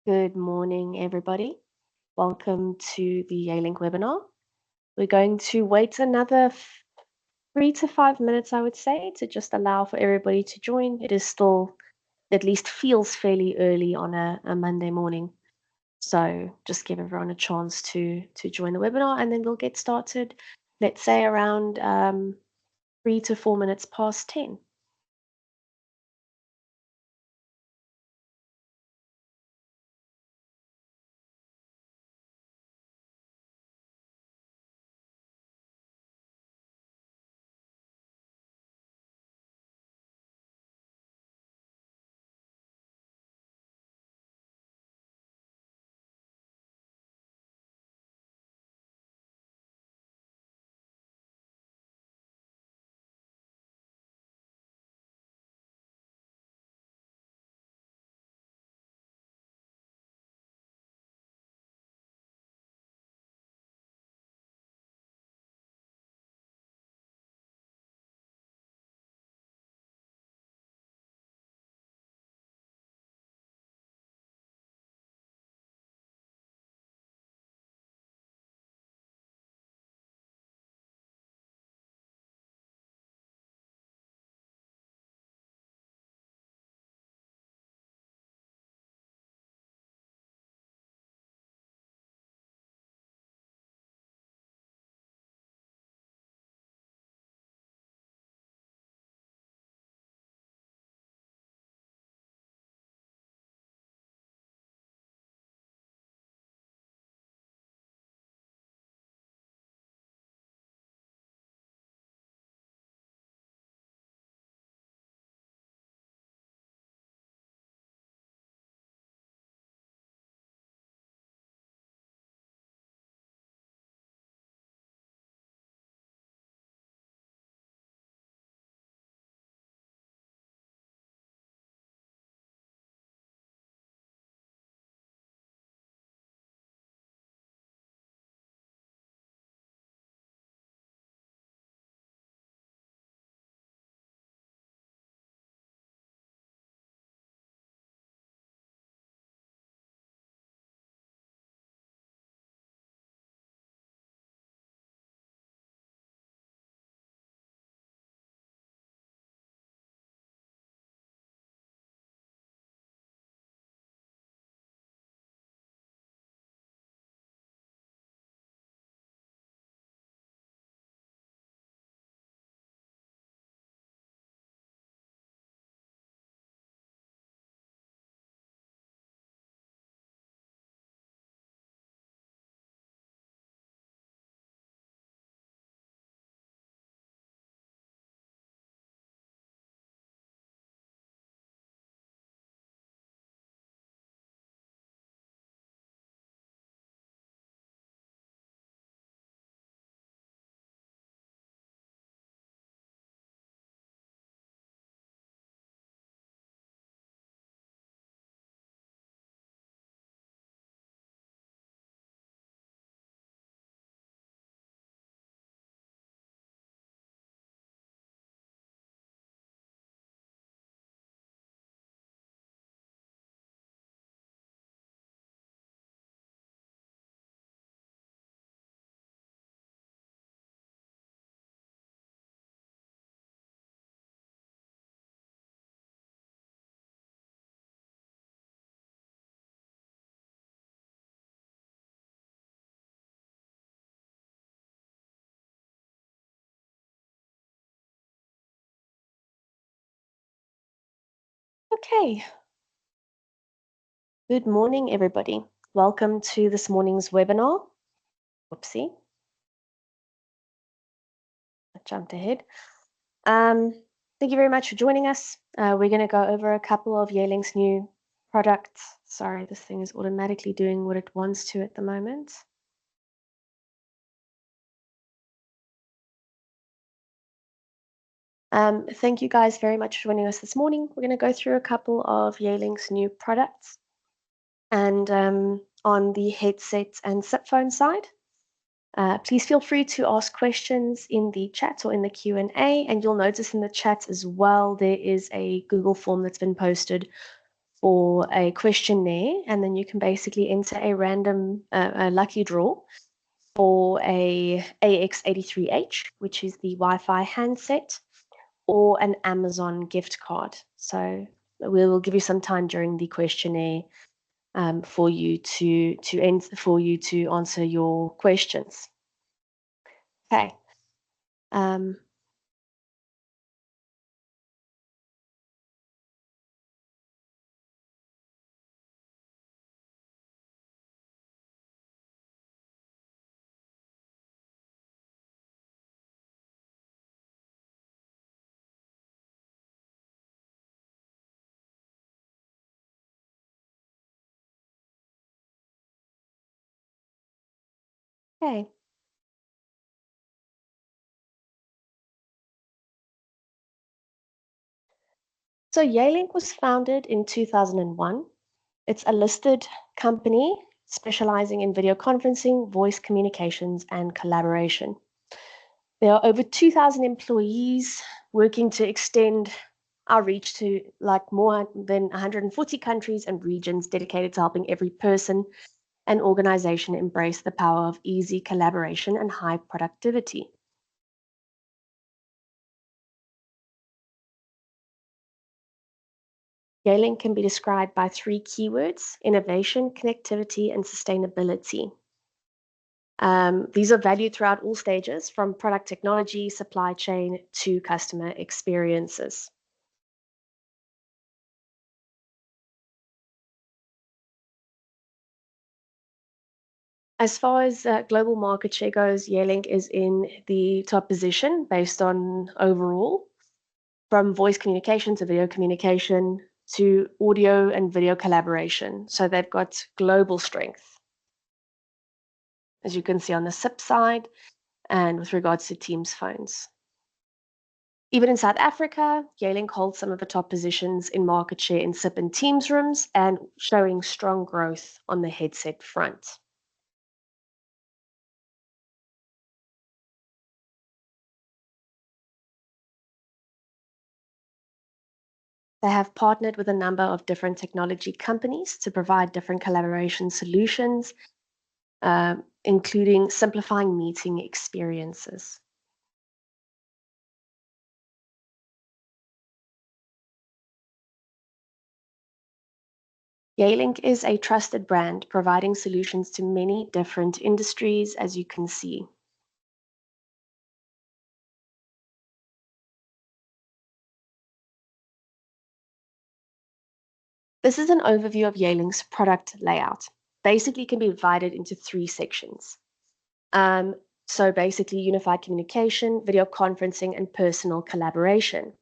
Good morning, everybody. Welcome to the Yealink webinar. We're going to wait another 3 to 5 minutes, I would say, to just allow for everybody to join. It is still, at least feels fairly early on a Monday morning. So just give everyone a chance to join the webinar and then we'll get started, let's say around 3 to 4 minutes past 10. Okay. Good morning, everybody. Welcome to this morning's webinar. Whoopsie, I jumped ahead. Thank you very much for joining us. We're going to go over a couple of Yealink's new products. Sorry, this thing is automatically doing what it wants to at the moment. Thank you guys very much for joining us this morning. We're going to go through a couple of Yealink's new products. And on the headset and SIP phone side, please feel free to ask questions in the chat or in the Q&A. And you'll notice in the chat as well, there is a Google form that's been posted for a questionnaire, and then you can basically enter a random, a lucky draw for a AX83H, which is the Wi-Fi handset, or an Amazon gift card. So we will give you some time during the questionnaire for you to answer your questions. Okay. Um, okay. So Yealink was founded in 2001. It's a listed company specializing in video conferencing, voice communications, and collaboration. There are over 2,000 employees working to extend our reach to like more than 140 countries and regions, dedicated to helping every person and organization embrace the power of easy collaboration and high productivity. Yealink can be described by three keywords: innovation, connectivity, and sustainability. These are valued throughout all stages, from product technology, supply chain, to customer experiences. As far as global market share goes, Yealink is in the top position based on overall, from voice communication to video communication to audio and video collaboration. So they've got global strength, as you can see on the SIP side and with regards to Teams phones. Even in South Africa, Yealink holds some of the top positions in market share in SIP and Teams rooms and showing strong growth on the headset front. They have partnered with a number of different technology companies to provide different collaboration solutions, including simplifying meeting experiences. Yealink is a trusted brand providing solutions to many different industries, as you can see. This is an overview of Yealink's product layout. Basically, can be divided into three sections. Um, so basically, unified communication, video conferencing, and personal collaboration.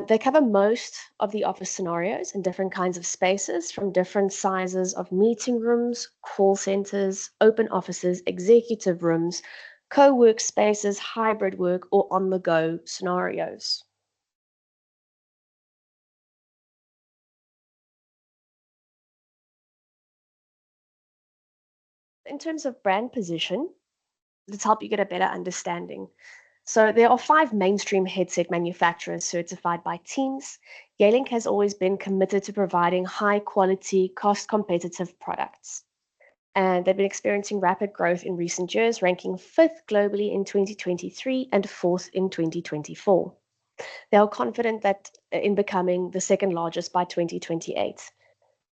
They cover most of the office scenarios and different kinds of spaces, from different sizes of meeting rooms, call centers, open offices, executive rooms, co-work spaces, hybrid work, or on-the-go scenarios. In terms of brand position, let's help you get a better understanding. So there are 5 mainstream headset manufacturers certified by Teams. Yealink has always been committed to providing high quality, cost competitive products. And they've been experiencing rapid growth in recent years, ranking 5th globally in 2023 and 4th in 2024. They are confident that in becoming the second largest by 2028.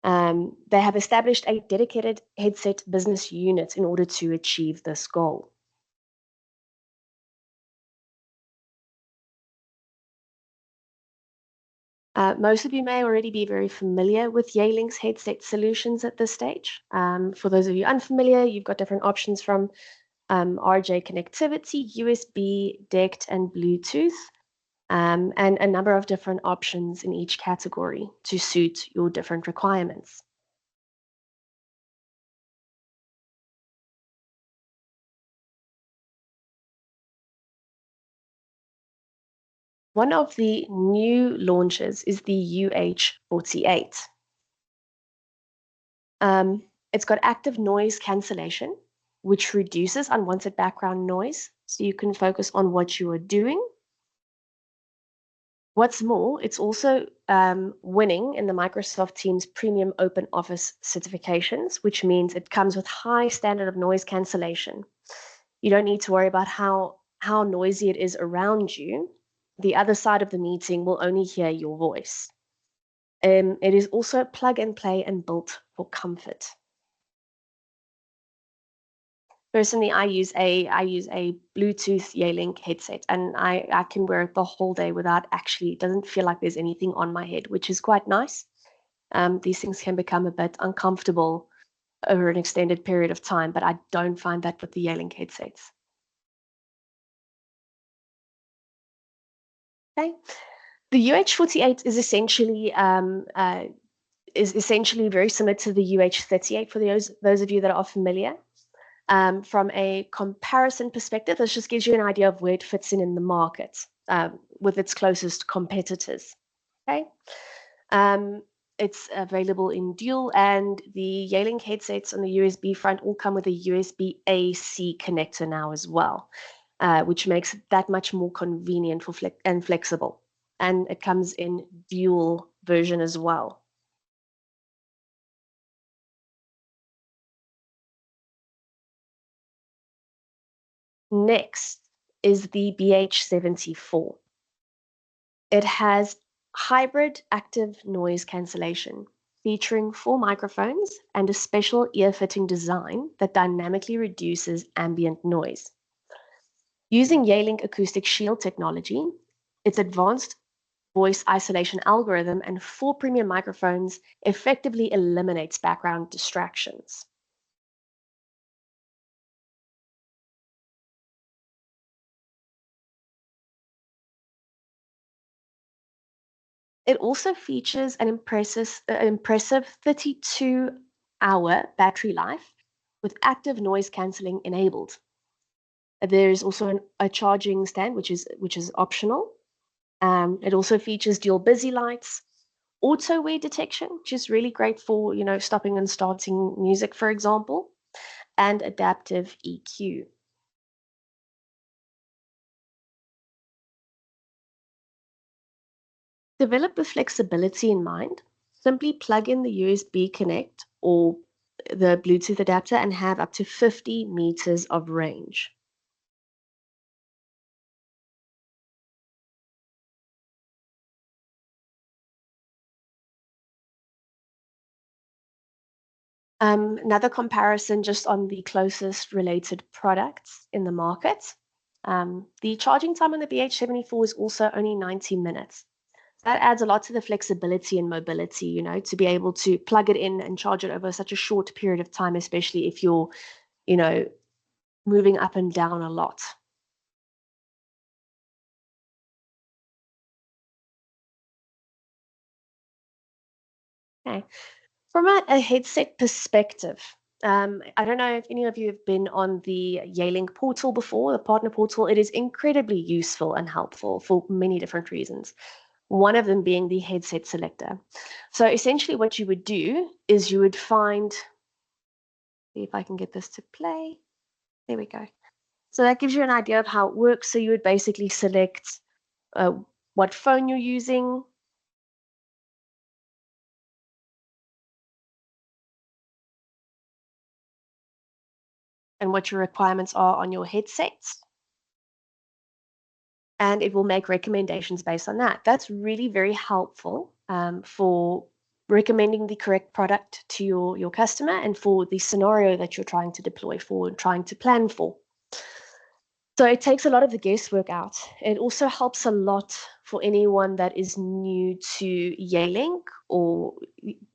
They have established a dedicated headset business unit in order to achieve this goal. Most of you may already be very familiar with Yealink's headset solutions at this stage. For those of you unfamiliar, you've got different options from RJ connectivity, USB, DECT, and Bluetooth, and a number of different options in each category to suit your different requirements. One of the new launches is the UH48. It's got active noise cancellation, which reduces unwanted background noise so you can focus on what you are doing. What's more, it's also winning in the Microsoft Teams Premium Open Office certifications, which means it comes with high standard of noise cancellation. You don't need to worry about how noisy it is around you. The other side of the meeting will only hear your voice. It is also plug and play and built for comfort. Personally, I use a Bluetooth Yealink headset, and I can wear it the whole day without actually. It doesn't feel like there's anything on my head, which is quite nice. These things can become a bit uncomfortable over an extended period of time, but I don't find that with the Yealink headsets. Okay. The UH48 is essentially very similar to the UH38 for those of you that are familiar. From a comparison perspective, this just gives you an idea of where it fits in the market with its closest competitors. Okay. Um, it's available in dual, and the Yealink headsets on the USB front all come with a USB-AC connector now as well, which makes it that much more convenient and flexible. And it comes in dual version as well. Next is the BH74. It has hybrid active noise cancellation, featuring 4 microphones and a special ear-fitting design that dynamically reduces ambient noise. Using Yealink Acoustic Shield technology, its advanced voice isolation algorithm and 4 premium microphones effectively eliminates background distractions. It also features an impressive 32-hour battery life with active noise cancelling enabled. There is also a charging stand, which is optional. It also features dual busy lights, auto wear detection, which is really great for stopping and starting music, for example, and adaptive EQ. Developed with flexibility in mind, simply plug in the USB Connect or the Bluetooth adapter and have up to 50 meters of range. Another comparison just on the closest related products in the market. The charging time on the BH74 is also only 90 minutes. That adds a lot to the flexibility and mobility, to be able to plug it in and charge it over such a short period of time, especially if you're, you know, moving up and down a lot. Okay. From a headset perspective, I don't know if any of you have been on the Yealink portal before, the partner portal. It is incredibly useful and helpful for many different reasons. One of them being the headset selector. So essentially, what you would do is you would find, see if I can get this to play. There we go. So that gives you an idea of how it works. So you would basically select uh, what phone you're using, and what your requirements are on your headsets, and it will make recommendations based on that. That's really very helpful for recommending the correct product to your customer and for the scenario that you're trying to deploy for and trying to plan for. So it takes a lot of the guesswork out. It also helps a lot for anyone that is new to Yealink or,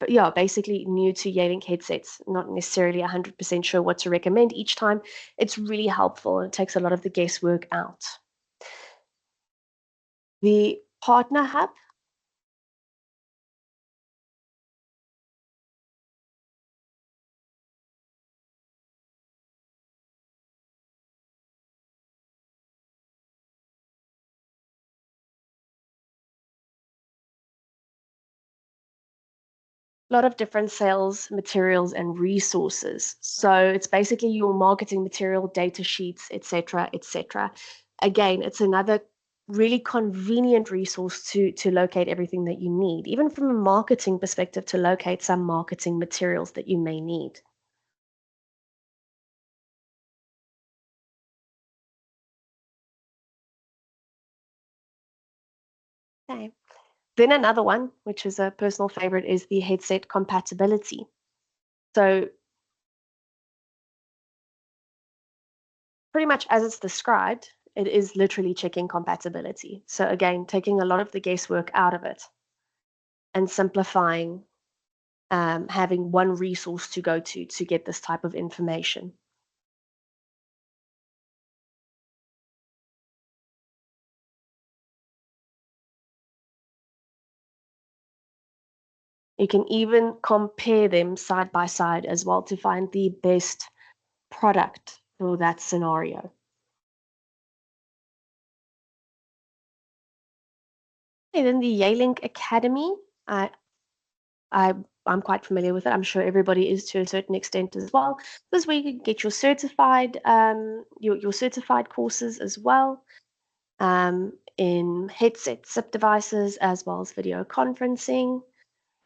yeah, basically new to Yealink headsets, not necessarily 100% sure what to recommend each time. It's really helpful. It takes a lot of the guesswork out. The partner hub, a lot of different sales materials and resources. So it's basically your marketing material, data sheets, etc., etc. Again, it's another really convenient resource to locate everything that you need, even from a marketing perspective, to locate some marketing materials that you may need. Okay. Then another one, which is a personal favorite, is the headset compatibility. So pretty much as it's described, it is literally checking compatibility. So again, taking a lot of the guesswork out of it and simplifying, having one resource to go to get this type of information. You can even compare them side by side as well to find the best product for that scenario. And then the Yealink Academy, I, I, I'm quite familiar with it. I'm sure everybody is to a certain extent as well. This is where you can get your certified courses as well, in headset SIP devices as well as video conferencing.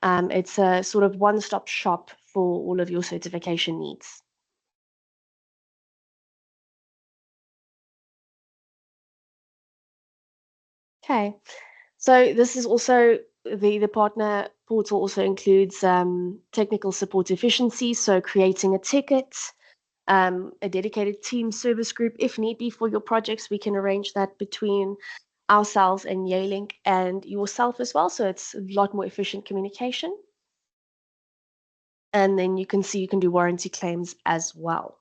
It's a sort of one-stop shop for all of your certification needs. Okay, so this is also the partner portal also includes technical support efficiency, so creating a ticket, a dedicated team service group if need be for your projects. We can arrange that between ourselves and Yealink and yourself as well, so it's a lot more efficient communication. And then you can see you can do warranty claims as well.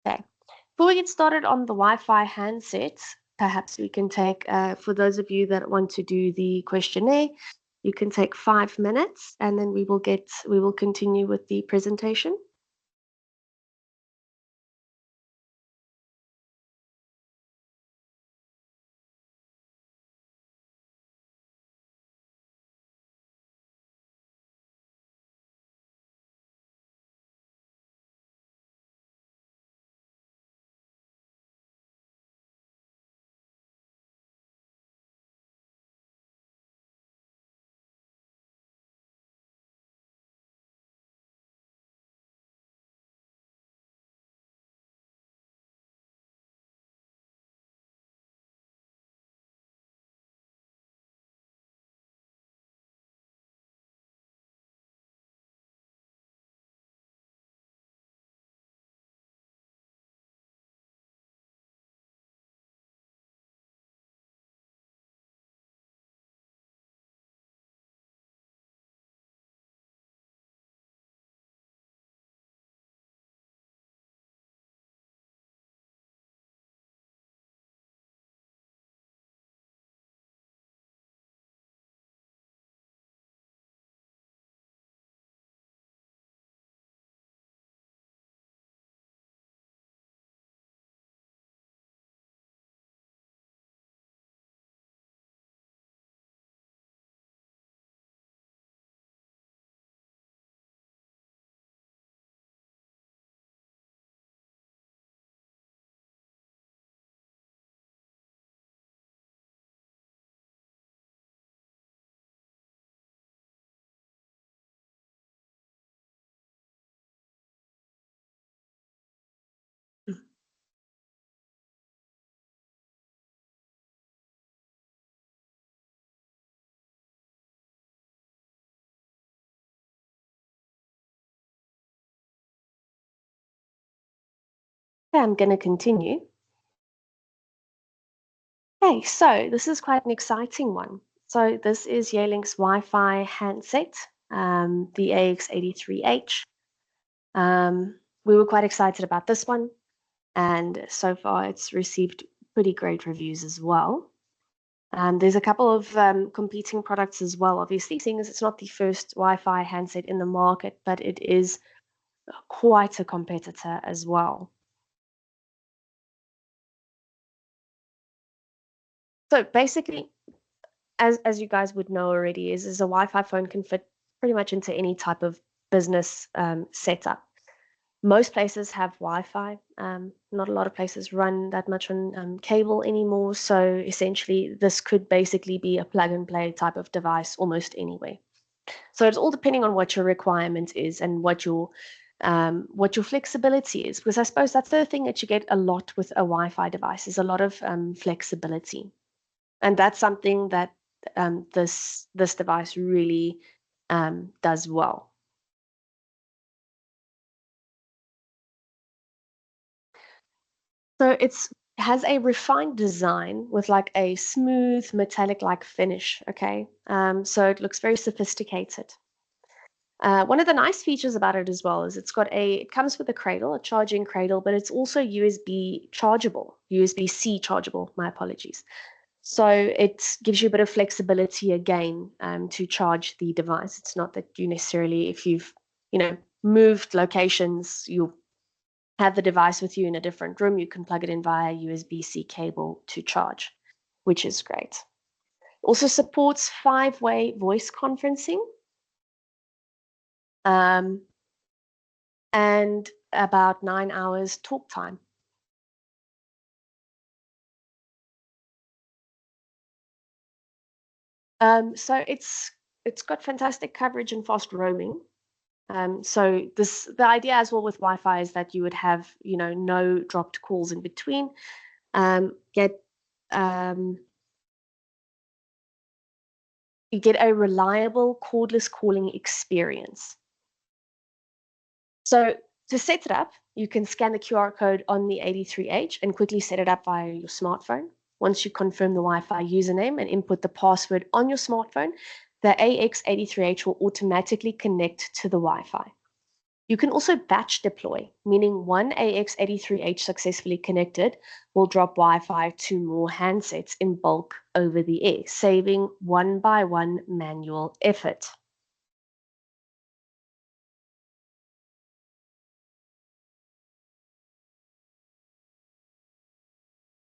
Okay. Before we get started on the Wi-Fi handsets, perhaps we can take, for those of you that want to do the questionnaire, you can take 5 minutes and then we will continue with the presentation. Okay, I'm going to continue. Okay, so this is quite an exciting one. So this is Yealink's Wi-Fi handset, the AX83H. We were quite excited about this one, and so far it's received pretty great reviews as well. There's a couple of competing products as well, obviously, seeing as it's not the first Wi-Fi handset in the market, but it is quite a competitor as well. So basically, as you guys would know already, is a Wi-Fi phone can fit pretty much into any type of business setup. Most places have Wi-Fi. Not a lot of places run that much on cable anymore. So essentially, this could basically be a plug and play type of device almost anywhere. So it's all depending on what your requirement is and what your flexibility is. Because I suppose that's the thing that you get a lot with a Wi-Fi device is a lot of flexibility, and that's something that this device really does well. So it's has a refined design with like a smooth metallic like finish. Okay, so it looks very sophisticated. One of the nice features about it as well is it comes with a cradle, a charging cradle, but it's also USB chargeable, USB-C chargeable. My apologies. So it gives you a bit of flexibility again to charge the device. It's not that you necessarily, if you've moved locations, you'll have the device with you in a different room. You can plug it in via USB-C cable to charge, which is great. Also supports five-way voice conferencing. Um, and about 9 hours talk time. So it's got fantastic coverage and fast roaming. So the idea as well with Wi-Fi is that you would have no dropped calls in between. Get You get a reliable cordless calling experience. So to set it up, you can scan the QR code on the 83H and quickly set it up via your smartphone. Once you confirm the Wi-Fi username and input the password on your smartphone, the AX83H will automatically connect to the Wi-Fi. You can also batch deploy, meaning one AX83H successfully connected will drop Wi-Fi to more handsets in bulk over the air, saving one by one manual effort.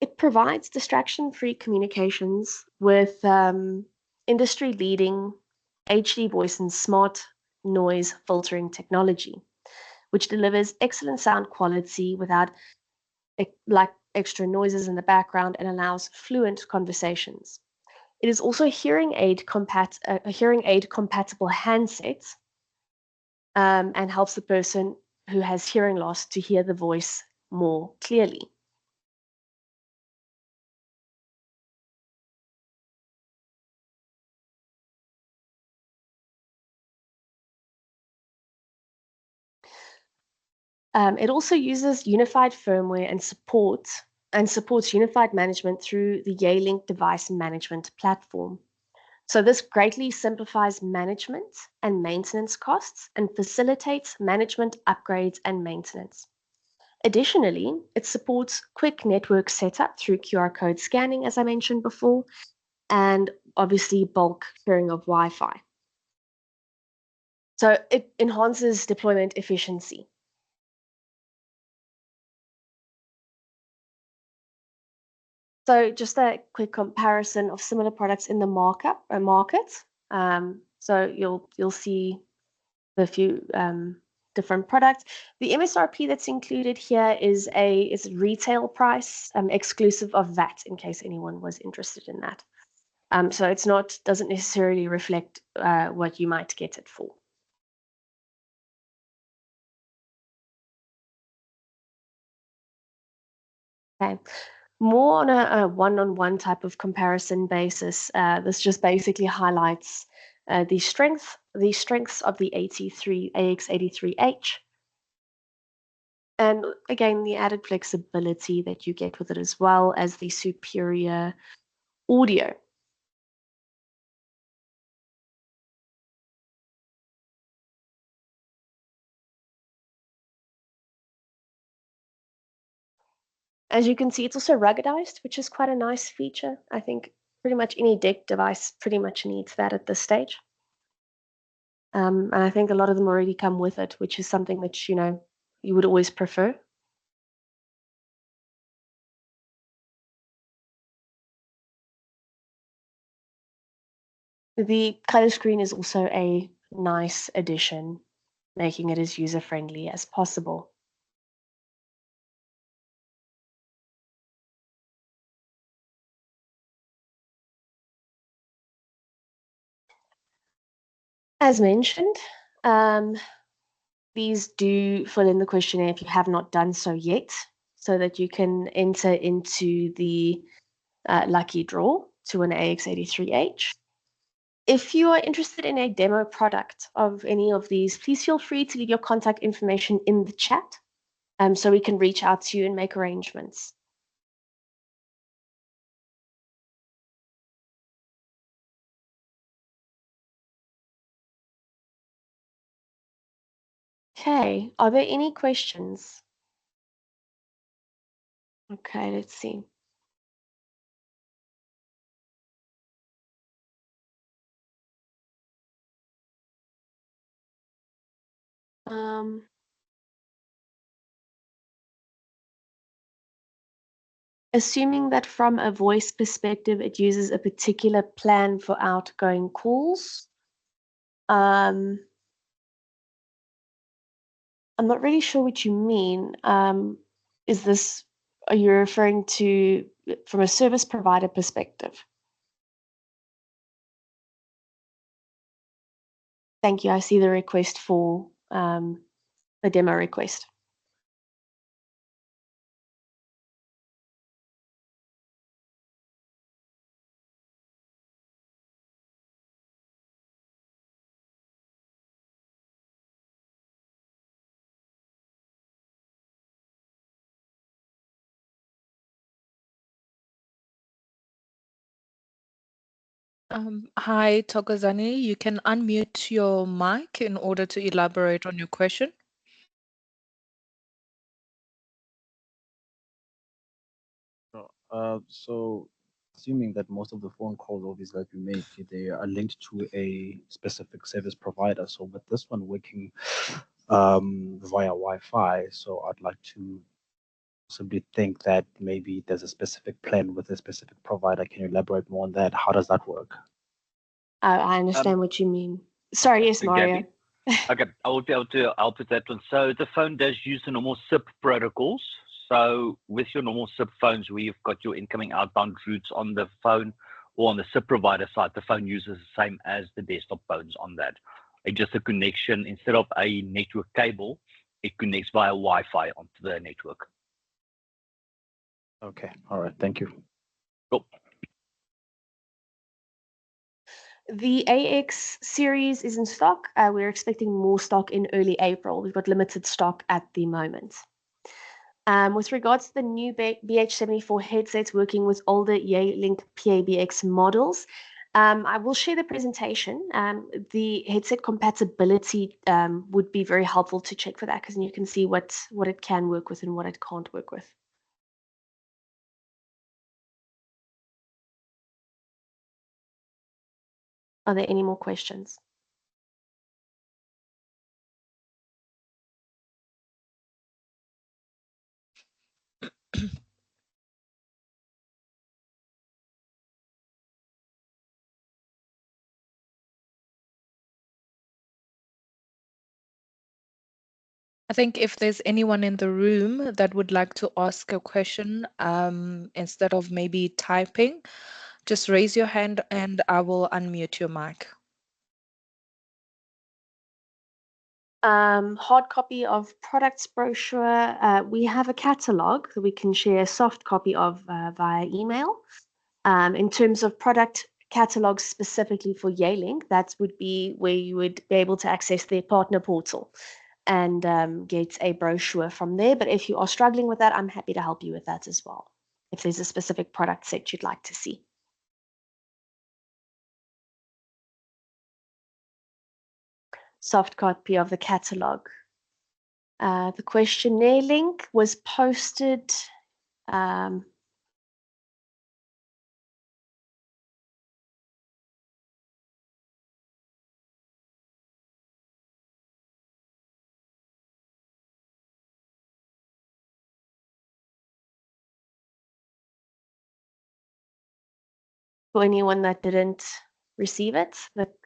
It provides distraction-free communications with industry-leading HD voice and smart noise filtering technology, which delivers excellent sound quality without like extra noises in the background and allows fluent conversations. It is also a hearing aid compatible handset and helps the person who has hearing loss to hear the voice more clearly. It also uses unified firmware and supports unified management through the Yealink device management platform. So this greatly simplifies management and maintenance costs and facilitates management upgrades and maintenance. Additionally, it supports quick network setup through QR code scanning, as I mentioned before, and obviously bulk sharing of Wi-Fi. So it enhances deployment efficiency. So just a quick comparison of similar products in the market. So you'll see the few different products. The MSRP that's included here is retail price, exclusive of VAT, in case anyone was interested in that. So it's not doesn't necessarily reflect what you might get it for. Okay. More on a one-on-one type of comparison basis, this just basically highlights the strengths of the AX83H, and again the added flexibility that you get with it, as well as the superior audio. As you can see, it's also ruggedized, which is quite a nice feature. I think pretty much any DEC device pretty much needs that at this stage. And I think a lot of them already come with it, which is something that you would always prefer. The color screen is also a nice addition, making it as user-friendly as possible. As mentioned, please do fill in the questionnaire if you have not done so yet, so that you can enter into the lucky draw to an AX83H. If you are interested in a demo product of any of these, please feel free to leave your contact information in the chat so we can reach out to you and make arrangements. Okay, are there any questions? Okay, let's see. Assuming that from a voice perspective, it uses a particular plan for outgoing calls. I'm not really sure what you mean. Are you referring to from a service provider perspective? Thank you. I see the request for the demo request. Hi, Thokozani. You can unmute your mic in order to elaborate on your question. So assuming that most of the phone calls obviously that we make, they are linked to a specific service provider. So with this one working via Wi-Fi, so I'd like to possibly think that maybe there's a specific plan with a specific provider. Can you elaborate more on that? How does that work? I understand what you mean. Sorry, yes, Mario. Okay, I will be able to help with that one. So the phone does use the normal SIP protocols. So with your normal SIP phones, where you've got your incoming outbound routes on the phone or on the SIP provider side, the phone uses the same as the desktop phones on that. It's just a connection, instead of a network cable, it connects via Wi-Fi onto the network. Okay, all right, thank you. Cool. The AX series is in stock. We're expecting more stock in early April. We've got limited stock at the moment. With regards to the new BH74 headsets working with older Yealink PABX models, I will share the presentation. The headset compatibility would be very helpful to check for that, because you can see what it can work with and what it can't work with. Are there any more questions? I think if there's anyone in the room that would like to ask a question, instead of maybe typing, just raise your hand and I will unmute your mic. Hard copy of products brochure. We have a catalog that we can share a soft copy of via email. In terms of product catalogs specifically for Yealink, that would be where you would be able to access their partner portal and get a brochure from there. But if you are struggling with that, I'm happy to help you with that as well, if there's a specific product set you'd like to see. Soft copy of the catalog. The questionnaire link was posted for anyone that didn't receive it.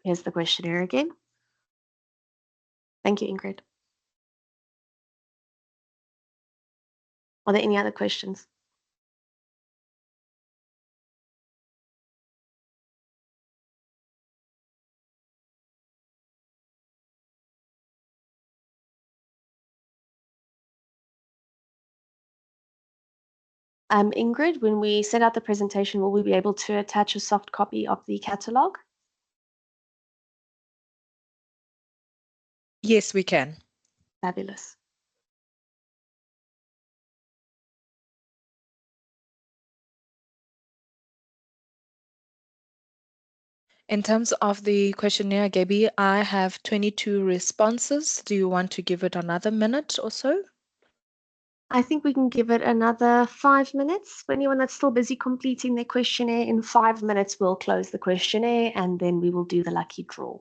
Here's the questionnaire again. Thank you, Ingrid. Are there any other questions? Ingrid, when we send out the presentation, will we be able to attach a soft copy of the catalogue? Yes, we can. Fabulous. In terms of the questionnaire, Gabby, I have 22 responses. Do you want to give it another minute or so? I think we can give it another 5 minutes. For anyone that's still busy completing their questionnaire, in 5 minutes, we'll close the questionnaire and then we will do the lucky draw.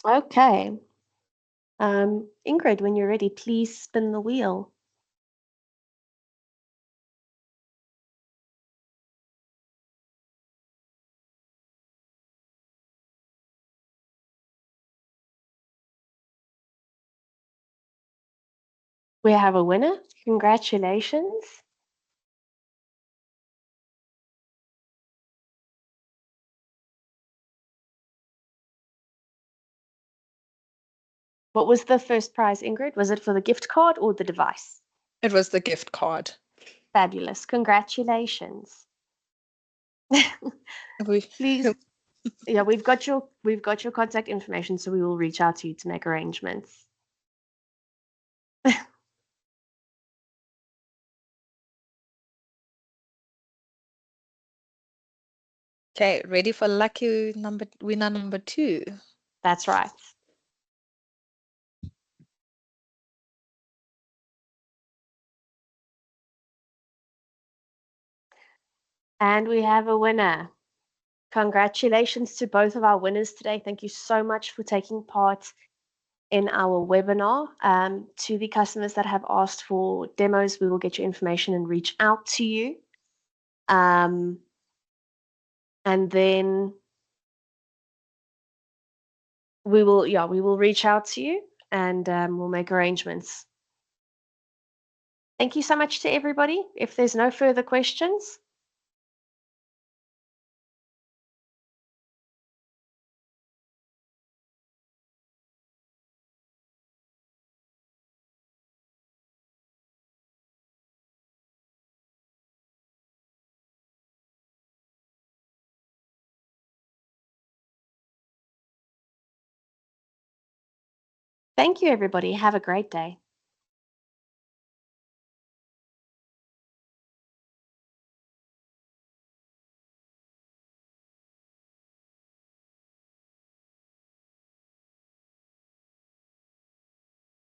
Okay. Ingrid, when you're ready, please spin the wheel. We have a winner. Congratulations. What was the first prize, Ingrid? Was it for the gift card or the device? It was the gift card. Fabulous. Congratulations. Please. Yeah, we've got your contact information, so we will reach out to you to make arrangements. Okay, ready for lucky winner number 2? That's right. And we have a winner. Congratulations to both of our winners today. Thank you so much for taking part in our webinar. To the customers that have asked for demos, we will get your information and reach out to you. And then we will reach out to you and we'll make arrangements. Thank you so much to everybody. If there's no further questions. Thank you, everybody. Have a great day.